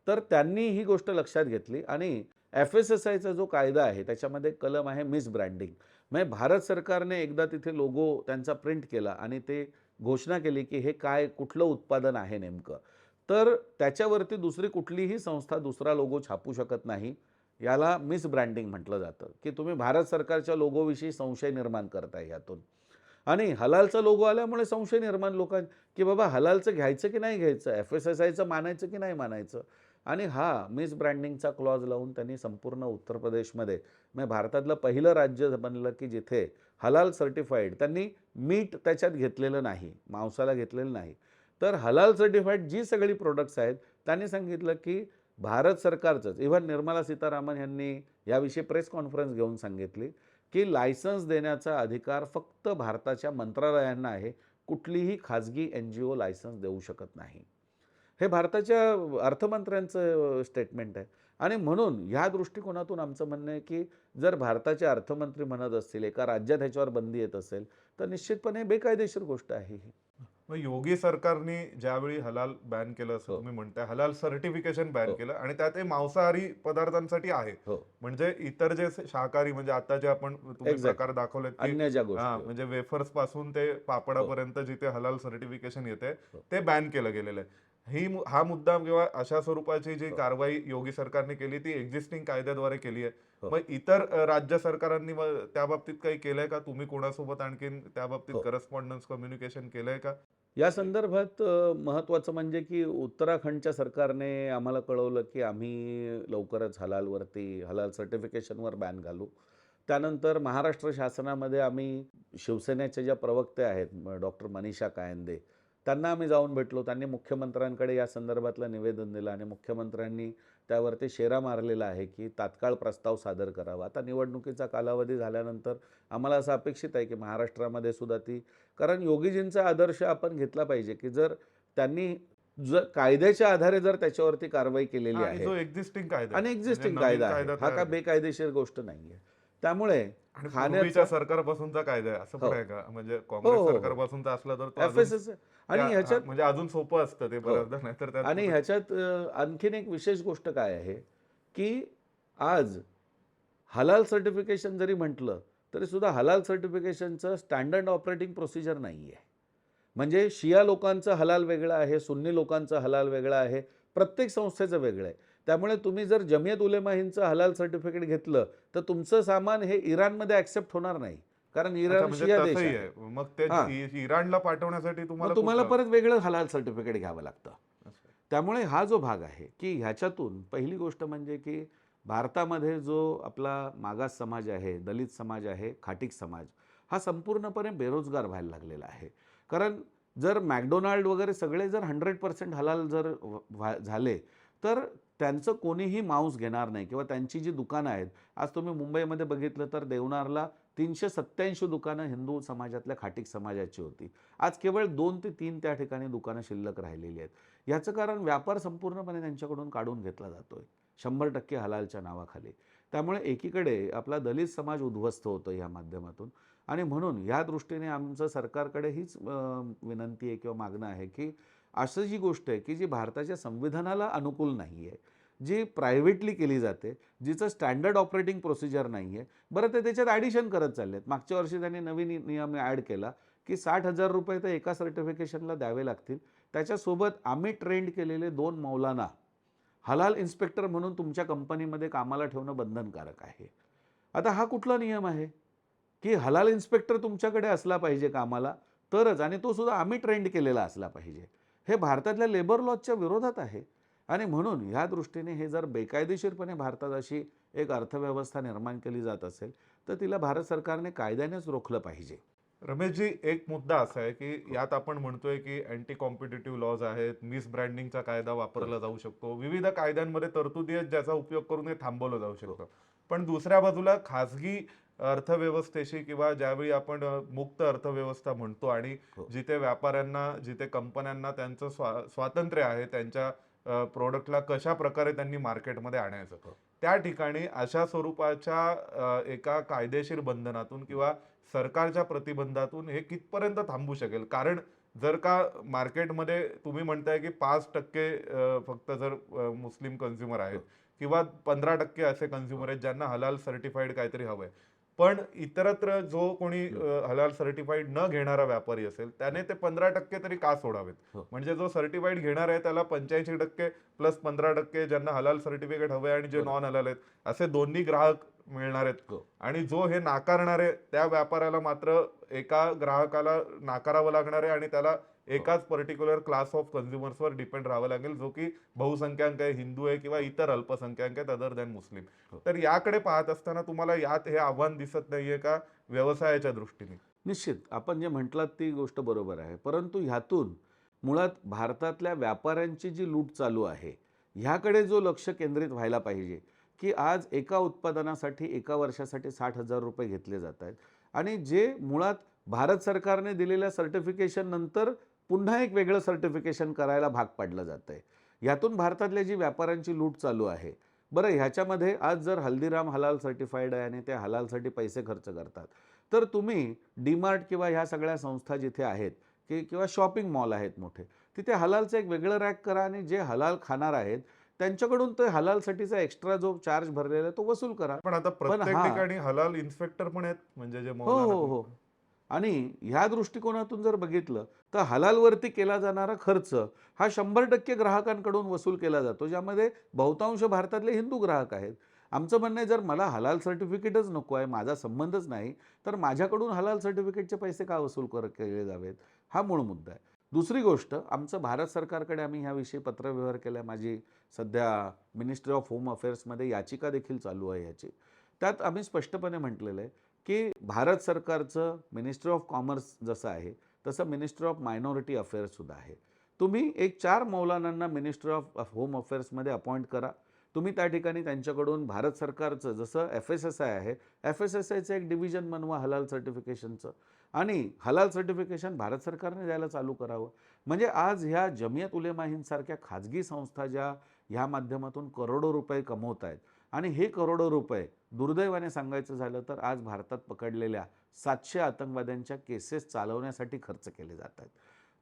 तर त्यांनी ही गोष्ट लक्षात घेतली आणि FSSAIचा जो कायदा आहे त्याच्यामध्ये कलम आहे मिस ब्रँडिंग. म्हणजे भारत सरकारने एकदा तिथे लोगो त्यांचा प्रिंट केला आणि ते घोषणा केली की हे काय कुठलं उत्पादन आहे नेमकं, तर त्याच्यावरती दुसरी कुठलीही संस्था दुसरा लोगो छापू शकत नाही. याला मिस ब्रँडिंग म्हटलं जातं की तुम्ही भारत सरकारच्या लोगोविषयी संशय निर्माण करताय ह्यातून. आणि हलालचा लोगो आल्यामुळे संशय निर्माण लोकांना की बाबा हलालचं घ्यायचं की नाही घ्यायचं, FSSAIचं मानायचं की नाही मानायचं. आणि हा मिस ब्रँडिंगचा क्लॉज लावून त्यांनी संपूर्ण उत्तर प्रदेशमध्ये म्हणजे भारतातलं पहिलं राज्य बनलं की जिथे हलाल सर्टिफाईड, त्यांनी मीठ त्याच्यात घेतलेलं नाही, मांसाला घेतलेलं नाही, तर हलाल सर्टिफाईड जी सगळी प्रोडक्ट्स आहेत त्यांनी सांगितलं की भारत सरकारचंच, इव्हन निर्मला सीतारामन यांनी याविषयी प्रेस कॉन्फरन्स घेऊन सांगितली की लायसन्स देण्याचा अधिकार फक्त भारताच्या मंत्रालयांना आहे. कुठलीही खाजगी NGO लायसन्स देऊ शकत नाही. हे भारताच्या अर्थमंत्र्यांचं स्टेटमेंट आहे. आणि म्हणून ह्या दृष्टिकोनातून आमचं म्हणणं आहे, की जर भारताचे अर्थमंत्री म्हणत असतील, एका राज्यात ह्याच्यावर बंदी येत असेल, तर निश्चितपणे बेकायदेशीर गोष्ट आहे ही. मग योगी सरकारने ज्यावेळी हलाल बॅन केलं असं हो. तुम्ही म्हणताय, हलाल सर्टिफिकेशन बॅन हो. केलं आणि त्यात मांसाहारी पदार्थांसाठी आहे. हो. म्हणजे इतर जे शाकाहारी म्हणजे आता जे आपण तुम्ही Exactly. प्रकार दाखवलेत की अन्य ज्या गोष्टी हा होत्या. म्हणजे वेफर्स पासून ते पापडापर्यंत जिथे हलाल सर्टिफिकेशन येते ते बॅन केलं गेलेलं आहे. हा मुद्दा किंवा अशा स्वरूपाची जी कारवाई योगी सरकारने केली ती एक्झिस्टिंग कायद्याद्वारे केली आहे. हो. मग इतर राज्य सरकारांनी मग त्या बाबतीत काही केलंय का? तुम्ही कोणासोबत आणखीन त्या बाबतीत हो. करस्पॉन्डन्स कम्युनिकेशन केलंय का? या संदर्भात महत्त्वाचं म्हणजे की उत्तराखंडच्या सरकारने आम्हाला कळवलं की आम्ही लवकरच हलाल सर्टिफिकेशनवर बॅन घालू. त्यानंतर महाराष्ट्र शासनामध्ये आम्ही शिवसेनेच्या ज्या प्रवक्ते आहेत डॉक्टर मनीषा कायंदे, त्यांना आम्ही जाऊन भेटलो. त्यांनी मुख्यमंत्र्यांकडे या संदर्भातलं निवेदन दिलं आणि मुख्यमंत्र्यांनी त्यावरती शेरा मारलेला आहे की तात्काळ प्रस्ताव सादर करावा. आता निवडणुकीचा कालावधी झाल्यानंतर आम्हाला असं अपेक्षित आहे की महाराष्ट्रामध्ये सुद्धा कारण योगीजींचा आदर्श आपण घेतला पाहिजे की जर त्यांनी जर कायद्याच्या आधारे जर त्याच्यावरती कारवाई केलेली आणि जो आहे एक्झिस्टिंग कायदा आणि आहे, एक्झिस्टिंग म्हणजे नवीन कायदा आहे, कायदा हा तयार का केला. बेकायदेशीर गोष्ट नाही आहे. त्यामुळे आणि खाण्याचा पूर्वीच्या सरकारपासूनचा कायदा आहे असं पण हो. आहे का? म्हणजे हो, काँग्रेस हो, हो. सरकारपासूनचा असला तर तो अजून FSS आणि ह्याच्यात म्हणजे अजून सोपं असतं ते हो. बऱ्याचदा, नाहीतर त्यात आणि ह्याच्यात आणखीन एक विशेष गोष्ट काय आहे की आज हलाल सर्टिफिकेशन जरी म्हटलं तरी सुद्धा हलाल सर्टिफिकेशनचं स्टँडर्ड ऑपरेटिंग प्रोसिजर नाही आहे. म्हणजे शिया लोकांचं हलाल वेगळं आहे, सुन्नी लोकांचं हलाल वेगळं आहे, प्रत्येक संस्थेचं वेगळं आहे. त्यामुळे तुम्ही जर जमियत उलेमा हिंदचं हलाल सर्टिफिकेट घेतलं तर तुमचं सामान हे इराणमध्ये ॲक्सेप्ट होणार नाही. कारण अच्छा, इराण म्हणजे शिया देश तसंही आहे. आहे. मग ते हां. इराणला पाठवण्यासाठी मग तुम्हाला कुठलं? परत वेगळं हलाल सर्टिफिकेट घ्यावं लागतं. अच्छा. त्यामुळे हा जो भाग आहे की ह्याच्यातून पहिली गोष्ट म्हणजे की भारतामध्ये जो आपला मागास समाज आहे, दलित समाज आहे, खाटीक समाज, हा संपूर्णपणे बेरोजगार व्हायला लागलेला आहे. कारण जर मॅकडोनाल्ड वगैरे सगळे जर 100% हलाल जर झाले तर त्यांचं कोणीही मांस घेणार नाही किंवा त्यांची जी दुकानं आहेत, आज तुम्ही मुंबईमध्ये बघितलं तर देवनारला 387 दुकानं हिंदू समाजातल्या खाटीक समाजाची होती. आज केवळ 2 ते 3 त्या ठिकाणी दुकानं शिल्लक राहिलेली आहेत. याचं कारण व्यापार संपूर्णपणे त्यांच्याकडून काढून घेतला जातोय 100% हलालच्या नावाखाली. त्यामुळे एकीकडे आपला दलित समाज उद्ध्वस्त होतो या माध्यमातून आणि म्हणून या दृष्टीने आमचं सरकारकडे हीच विनंती आहे किंवा मागणं आहे की असं जी गोष्ट आहे की जी भारताच्या संविधानाला अनुकूल नाही आहे, जी प्रायव्हेटली केली जाते, जिचं स्टँडर्ड ऑपरेटिंग प्रोसिजर नाही आहे. बरं ते त्याच्यात ॲडिशन करत चालले आहेत. मागच्या वर्षी त्यांनी नवीन नियम ॲड केला की ₹60,000 तर एका सर्टिफिकेशनला द्यावे लागतील. त्याच्यासोबत आम्ही ट्रेंड केलेले 2 मौलाना हलाल इन्स्पेक्टर म्हणून तुमच्या कंपनीमध्ये कामाला ठेवणं बंधनकारक आहे. आता हा कुठला नियम आहे की हलाल इन्स्पेक्टर तुमच्याकडे असला पाहिजे कामाला तरच आणि तो सुद्धा आम्ही ट्रेंड केलेला असला पाहिजे. हे भारतातल्या लेबर लॉजच्या विरोधात आहे आणि म्हणून ह्या दृष्टीने हे जर बेकायदेशीरपणे भारतात अशी एक अर्थव्यवस्था निर्माण केली जात असेल तर तिला भारत सरकारने कायद्यानेच रोखलं पाहिजे. रमेशजी, एक मुद्दा असा आहे की यात आपण म्हणतोय की अँटी कॉम्पिटिटिव्ह लॉज आहेत, मिस ब्रँडिंगचा कायदा वापरला जाऊ शकतो, विविध कायद्यांमध्ये तरतुदी आहेत ज्याचा उपयोग करून हे थांबवलं जाऊ शकतं. पण दुसऱ्या बाजूला खाजगी अर्थव्यवस्थेशी किंवा ज्यावेळी आपण मुक्त अर्थव्यवस्था म्हणतो आणि जिथे व्यापाऱ्यांना, जिथे कंपन्यांना त्यांचं स्वातंत्र्य आहे त्यांच्या प्रोडक्टला कशा प्रकारे त्यांनी मार्केटमध्ये आणायचं, त्या ठिकाणी अशा स्वरूपाच्या एका कायदेशीर बंधनातून किंवा सरकारच्या प्रतिबंधातून हे कितपर्यंत थांबू शकेल? कारण जर का मार्केटमध्ये तुम्ही म्हणताय की 5% फक्त जर मुस्लिम कन्झ्युमर आहेत किंवा 15% असे कन्झ्युमर आहेत ज्यांना हलाल सर्टिफाईड काहीतरी हवंय, पण इतरत्र जो कोणी हलाल सर्टिफाईड न घेणारा व्यापारी असेल त्याने ते 15% तरी का सोडावेत? म्हणजे जो सर्टिफाईड घेणार आहे त्याला 85% प्लस 15% ज्यांना हलाल सर्टिफिकेट हवंय आणि जे नॉन हलाल आहेत असे दोन्ही ग्राहक मिळणार आहेत. आणि जो हे नाकारणार आहे त्या व्यापाऱ्याला मात्र एका ग्राहकाला नाकारावं लागणार आहे आणि त्याला एकाच पर्टिक्युलर क्लास ऑफ कन्झ्युमर्सवर डिपेंड राहावं लागेल, जो की बहुसंख्याक आहे, हिंदू आहे किंवा इतर अल्पसंख्याक आहेत अदर दॅन मुस्लिम. तर याकडे पाहत असताना तुम्हाला यात हे आव्हान दिसत नाहीये का व्यवसायाच्या दृष्टीने? निश्चित आपण जे म्हटलात ती गोष्ट बरोबर आहे, परंतु ह्यातून मुळात भारतातल्या व्यापाऱ्यांची जी लूट चालू आहे ह्याकडे जो लक्ष केंद्रित व्हायला पाहिजे की आज एका उत्पादनासाठी एका वर्षासाठी 60,000 रुपये घेतले जात आहेत आणि जे मुळात भारत सरकारने दिलेल्या सर्टिफिकेशन नंतर पुन्हा एक वेगळं सर्टिफिकेशन करायला भाग पाडलं जात आहे. यातून भारतातल्या जी व्यापाऱ्यांची लूट चालू आहे. बरं, ह्याच्यामध्ये आज जर हल्दीराम हलाल सर्टिफाईड आहे आणि ते हलालसाठी पैसे खर्च करतात, तर तुम्ही डीमार्ट किंवा ह्या सगळ्या संस्था जिथे आहेत किंवा शॉपिंग मॉल आहेत मोठे, तिथे हलालचं एक वेगळं रॅक करा आणि जे हलाल खाणार आहेत त्यांच्याकडून ते हलालसाठीचा एक्स्ट्रा जो चार्ज भरलेला आहे तो वसूल करा. पण आता प्रत्येक हां. ठिकाणी हलाल इन्स्पेक्टर पण आहेत, म्हणजे जे हो, मौलाना हो, हो. आणि ह्या दृष्टिकोनातून जर बघितलं तर हलालवरती केला जाणारा खर्च हा 100% ग्राहकांकडून वसूल केला जातो, ज्यामध्ये बहुतांश भारतातले हिंदू ग्राहक आहेत. आमचं म्हणणं आहे, जर मला हलाल सर्टिफिकेटच नको आहे, माझा संबंधच नाही, तर माझ्याकडून हलाल सर्टिफिकेटचे पैसे का वसूल केले जावेत? हा मूळ मुद्दा आहे. दुसरी गोष्ट, आमचं भारत सरकारकडे आम्ही ह्याविषयी पत्रव्यवहार केला. माझी सध्या मिनिस्ट्री ऑफ होम अफेअर्समध्ये याचिका देखील चालू आहे ह्याची. त्यात आम्ही स्पष्टपणे म्हटलेलं आहे की भारत सरकारचं मिनिस्ट्री ऑफ कॉमर्स जसं आहे तसं मिनिस्ट्री ऑफ मायनॉरिटी अफेअर्ससुद्धा आहे. तुम्ही एक 4 मौलानांना मिनिस्ट्री ऑफ होम अफेअर्समध्ये अपॉइंट करा. तुम्ही त्या ठिकाणी त्यांच्याकडून भारत सरकारचं जसं FSSI आहे, FSSIचं एक डिव्हिजन बनवा हलाल सर्टिफिकेशनचं आणि हलाल सर्टिफिकेशन भारत सरकारने द्यायला चालू करावं. म्हणजे आज ह्या जमियत उलेमा हिंदसारख्या खाजगी संस्था ज्या ह्या माध्यमातून करोडो रुपये कमवत आहेत आणि हे करोडो रुपये दुर्दैवाने सांगायचं झालं तर आज भारतात पकडलेल्या 700 आतंकवाद्यांच्या केसेस चालवण्यासाठी खर्च केले जात आहेत.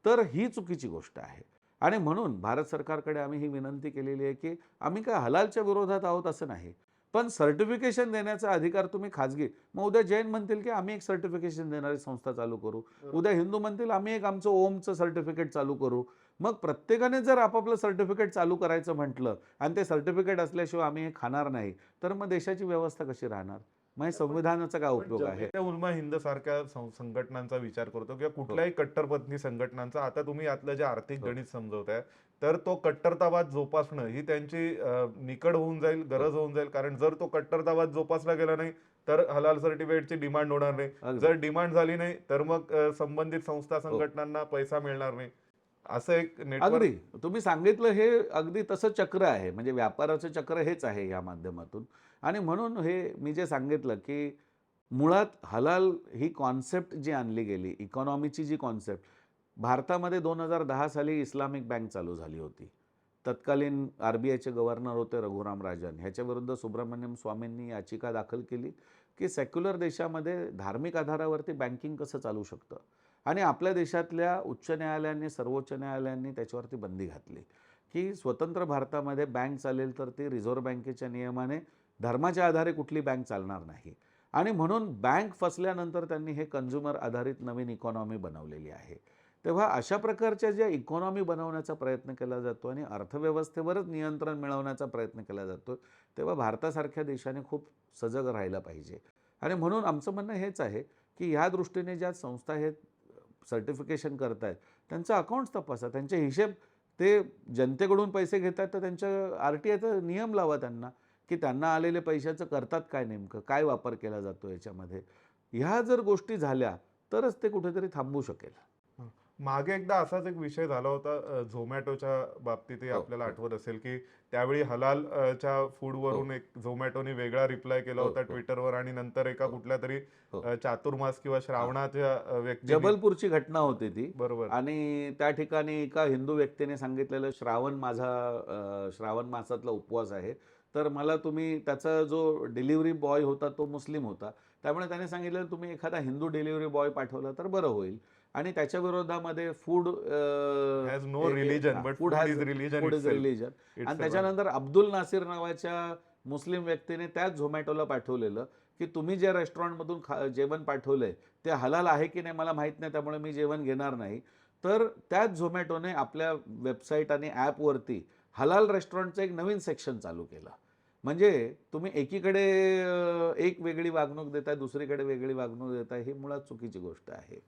तर ही चुकीची गोष्ट आहे आणि म्हणून भारत सरकारकडे आम्ही ही विनंती केलेली आहे की आम्ही काय हलालच्या विरोधात आहोत असं नाही, पण सर्टिफिकेशन देण्याचा अधिकार तुम्ही खाजगी, मग उद्या जैन म्हणतील की आम्ही एक सर्टिफिकेशन देणारी संस्था चालू करू, उद्या हिंदू म्हणतील आम्ही एक आमचं ओमचं सर्टिफिकेट चालू करू. मग प्रत्येकाने जर आपापलं सर्टिफिकेट चालू करायचं म्हटलं आणि ते सर्टिफिकेट असल्याशिवाय आम्ही हे खाणार नाही, तर मग देशाची व्यवस्था कशी राहणार? मग हे संविधानाचा काय उपयोग आहे? जमियत उलमा हिंद सारख्या संघटनांचा विचार करतो किंवा कुठल्याही कट्टरपंथी संघटनांचा, आता तुम्ही यातलं जे आर्थिक गणित समजवताय, तर तो कट्टरतावाद जोपासणं ही त्यांची निकड होऊन जाईल, गरज होऊन जाईल. कारण जर तो कट्टरतावाद जोपासला गेला नाही तर हलाल सर्टिफिकेटची डिमांड होणार नाही. अगदी. जर डिमांड झाली नाही तर मग संबंधित संस्था संघटनांना पैसा मिळणार नाही. असं एक नेटवर्क. अगदी तुम्ही सांगितलं हे अगदी तसं चक्र आहे, म्हणजे व्यापाराचं चक्र हेच आहे या माध्यमातून. आणि म्हणून हे मी जे सांगितलं की मुळात हलाल ही कॉन्सेप्ट जी आणली गेली, इकॉनॉमीची जी कॉन्सेप्ट, भारतामध्ये 2010 साली इस्लामिक बँक चालू झाली होती. तत्कालीन RBIचे गव्हर्नर होते रघुराम राजन. ह्याच्याविरुद्ध सुब्रमण्यम स्वामींनी याचिका दाखल केली की सेक्युलर देशामध्ये धार्मिक आधारावरती बँकिंग कसं चालू शकतं, आणि आपल्या देशातल्या उच्च न्यायालयांनी, सर्वोच्च न्यायालयांनी त्याच्यावरती बंदी घातली की स्वतंत्र भारतामध्ये बँक चालेल तर ती रिझर्व्ह बँकेच्या नियमाने धर्माच्या आधारे कुठली बँक चालणार नाही. आणि म्हणून बँक फसल्यानंतर त्यांनी हे कंझ्युमर आधारित नवीन इकॉनॉमी बनवलेली आहे. तेव्हा अशा प्रकारच्या ज्या इकॉनॉमी बनवण्याचा प्रयत्न केला जातो आणि अर्थव्यवस्थेवरच नियंत्रण मिळवण्याचा प्रयत्न केला जातो, तेव्हा भारतासारख्या देशाने खूप सजग राहायला पाहिजे. आणि म्हणून आमचं म्हणणं हेच आहे की ह्या दृष्टीने ज्या संस्था हे सर्टिफिकेशन करत आहेत त्यांचं अकाउंट्स तपासा, त्यांचे हिशेब, ते जनतेकडून पैसे घेत आहेत तर त्यांच्या RTIचा नियम लावा त्यांना की त्यांना आलेले पैशाचं करतात काय, नेमकं काय वापर केला जातो याच्यामध्ये. ह्या जर गोष्टी झाल्या तरच ते कुठेतरी थांबू शकेल. मागे एकदा असाच एक विषय झाला होता झोमॅटोच्या बाबतीतही हो, आपल्याला हो. आठवत असेल की त्यावेळी हलाल च्या फूडवरून एक झोमॅटोने वेगळा रिप्लाय केला हो, होता हो. ट्विटरवर, आणि नंतर एका कुठल्या तरी हो. चातुर्मास किंवा श्रावणाच्या व्यक्तीने. जबलपूरची घटना होती ती. बरोबर. आणि त्या ठिकाणी एका हिंदू व्यक्तीने सांगितलेलं श्रावण मासातला उपवास आहे, तर मला तुम्ही, त्याचा जो डिलिव्हरी बॉय होता तो मुस्लिम होता, त्यामुळे त्याने सांगितलं तुम्ही एखादा हिंदू डिलिव्हरी बॉय पाठवला तर बरं होईल. आणि त्याच्या विरोधामध्ये food has no religion but food is religion food is religion. आणि त्याच्यानंतर अब्दुल नासिर नावाच्या मुस्लिम व्यक्तीने त्याच झोमॅटोला पाठवलेलं की तुम्ही ज्या रेस्टॉरंटमधून जेवण पाठवलंय ते हलाल आहे की नाही मला माहीत नाही, त्यामुळे मी जेवण घेणार नाही. तर त्याच झोमॅटोने आपल्या वेबसाईट आणि ॲपवरती हलाल रेस्टॉरंटचं एक नवीन सेक्शन चालू केलं. म्हणजे तुम्ही एकीकडे एक वेगळी वागणूक देताय, दुसरीकडे वेगळी वागणूक देताय, ही मुळात चुकीची गोष्ट आहे.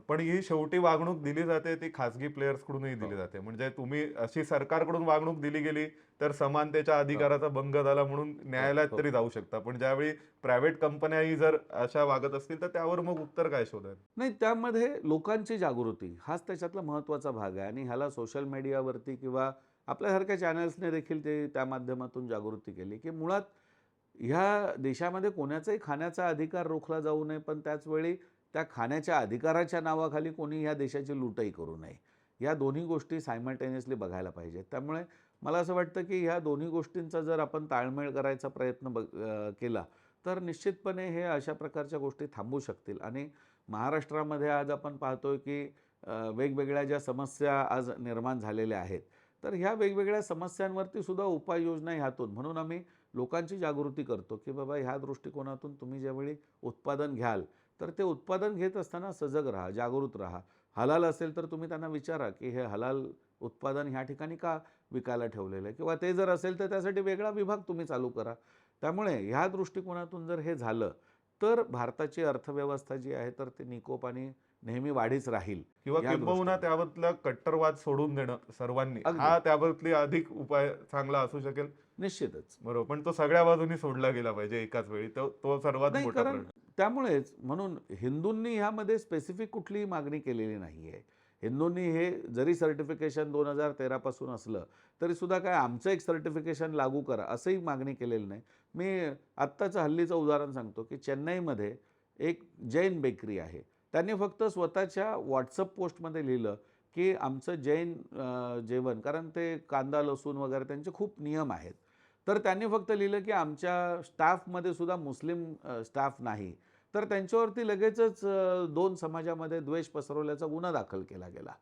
पण ही शेवटी वागणूक दिली जाते ती खासगी प्लेयर्स कडूनही दिली जाते. म्हणजे तुम्ही अशी सरकारकडून वागणूक दिली गेली तर समानतेच्या अधिकाराचा भंग झाला म्हणून न्यायालयात तरी जाऊ शकता, पण ज्यावेळी प्रायव्हेट कंपन्याही जर अशा वागत असतील तर त्यावर मग उत्तर काय शोधायचं? नाही, त्यामध्ये लोकांची जागृती हाच त्याच्यातला महत्त्वाचा भाग आहे. आणि ह्याला सोशल मीडियावरती किंवा आपल्यासारख्या चॅनल्सने देखील ते त्या माध्यमातून जागृती केली की मुळात ह्या देशामध्ये कोणाचाही खाण्याचा अधिकार रोखला जाऊ नये, पण त्याचवेळी त्या खाण्याच्या अधिकाराच्या नावाखाली कोणी ह्या देशाची लूटही करू नये. या दोन्ही गोष्टी सायमल्टेनियसली बघायला पाहिजेत. त्यामुळे मला असं वाटतं की ह्या दोन्ही गोष्टींचा जर आपण ताळमेळ करायचा प्रयत्न केला, तर निश्चितपणे हे अशा प्रकारच्या गोष्टी थांबू शकतील. आणि महाराष्ट्रामध्ये आज आपण पाहतोय की वेगवेगळ्या ज्या समस्या आज निर्माण झालेल्या आहेत, तर ह्या वेगवेगळ्या समस्यांवरती सुद्धा उपाययोजना ह्यातून, म्हणून आम्ही लोकांची जागृती करतो की बाबा ह्या दृष्टिकोनातून तुम्ही ज्यावेळी उत्पादन घ्याल, तर ते उत्पादन घेत असताना सजग राहा, जागृत राहा. हलाल असेल तर तुम्ही त्यांना विचारा की हे हलाल उत्पादन ह्या ठिकाणी का विकायला ठेवलेलं आहे, किंवा ते जर असेल तर त्यासाठी वेगळा विभाग तुम्ही चालू करा. त्यामुळे ह्या दृष्टिकोनातून जर हे झालं, तर भारताची अर्थव्यवस्था जी आहे तर ती निकोपाने नेहमी वाढीच राहील. किंवा या किंबहुना दृष्टीने त्याबद्दल कट्टरवाद सोडून देणं सर्वांनी, अगदी हा त्याबद्दली अधिक उपाय चांगला असू शकेल. निश्चितच. बरोबर, पण तो सगळ्या बाजूनी सोडला गेला पाहिजे एकाच वेळी, तो तो सर्वात नाही, मोठा कारण प्रश्न. त्यामुळेच म्हणून हिंदूंनी ह्यामध्ये स्पेसिफिक कुठलीही मागणी केलेली नाही आहे. हिंदूंनी हे जरी सर्टिफिकेशन 2013 पासून असलं, तरीसुद्धा काय आमचं एक सर्टिफिकेशन लागू करा असंही मागणी केलेली नाही. मी आत्ताचं हल्लीचं उदाहरण सांगतो की चेन्नईमध्ये एक जैन बेकरी आहे. त्यांनी फक्त स्वतःच्या WhatsApp पोस्टमध्ये लिहिलं की आमचं जैन जेवण, कारण ते कांदा, लसूण वगैरे त्यांचे खूप नियम आहेत. तर त्यांनी फक्त लिहिलं की आमच्या स्टाफमध्ये सुद्धा मुस्लिम स्टाफ नाही. तर त्यांच्यावरती लगेचच 2 समाजामध्ये द्वेष पसरवल्याचा गुन्हा दाखल केला गेला.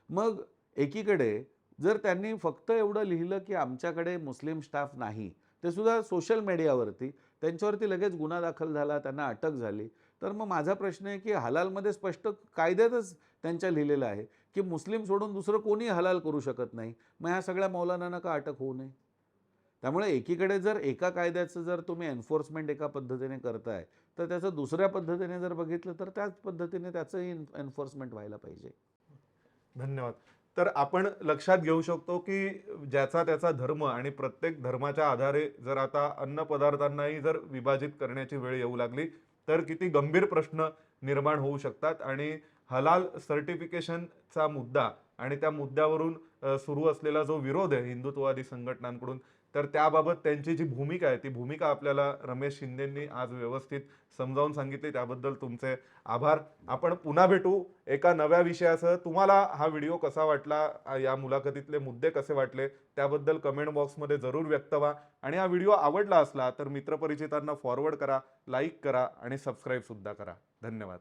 मग एकीकडे जर त्यांनी फक्त एवढं लिहिलं की आमच्याकडे मुस्लिम स्टाफ नाही, ते सुद्धा सोशल मीडियावरती, त्यांच्यावरती लगेच गुन्हा दाखल झाला, त्यांना अटक झाली. तर मग माझा प्रश्न आहे की हलालमध्ये स्पष्ट कायद्यातच त्यांच्या लिहिलेलं आहे की मुस्लिम सोडून दुसरं कोणी हलाल करू शकत नाही. मग ह्या सगळ्या मौलानांना का अटक होऊ नये? त्यामुळे एकीकडे जर एका कायद्याचं जर तुम्ही एन्फोर्समेंट एका पद्धतीने करताय, तर त्याचं दुसऱ्या पद्धतीने जर बघितलं तर त्याच पद्धतीने त्याचंही एन्फोर्समेंट व्हायला पाहिजे. धन्यवाद. तर आपण लक्षात घेऊ शकतो की ज्याचा त्याचा धर्म आणि प्रत्येक धर्माच्या आधारे जर आता अन्न पदार्थांनाही जर विभाजित करण्याची वेळ येऊ लागली, तर किती गंभीर प्रश्न निर्माण होऊ शकतात. आणि हलाल सर्टिफिकेशनचा मुद्दा आणि त्या मुद्द्यावरून सुरू असलेला जो विरोध आहे हिंदुत्ववादी संघटनांकडून, तर त्याबाबत त्यांची जी भूमिका आहे, ती भूमिका आपल्याला रमेश शिंदेंनी आज व्यवस्थित समजावून सांगितली. त्याबद्दल तुमचे आभार. आपण पुन्हा भेटू एका नव्या विषयासह. तुम्हाला हा व्हिडिओ कसा वाटला, या मुलाखतीतले मुद्दे कसे वाटले, त्याबद्दल कमेंट बॉक्समध्ये जरूर व्यक्त व्हा. आणि हा व्हिडिओ आवडला असला तर मित्रपरिचितांना फॉरवर्ड करा, लाईक करा आणि सबस्क्राईब सुद्धा करा. धन्यवाद.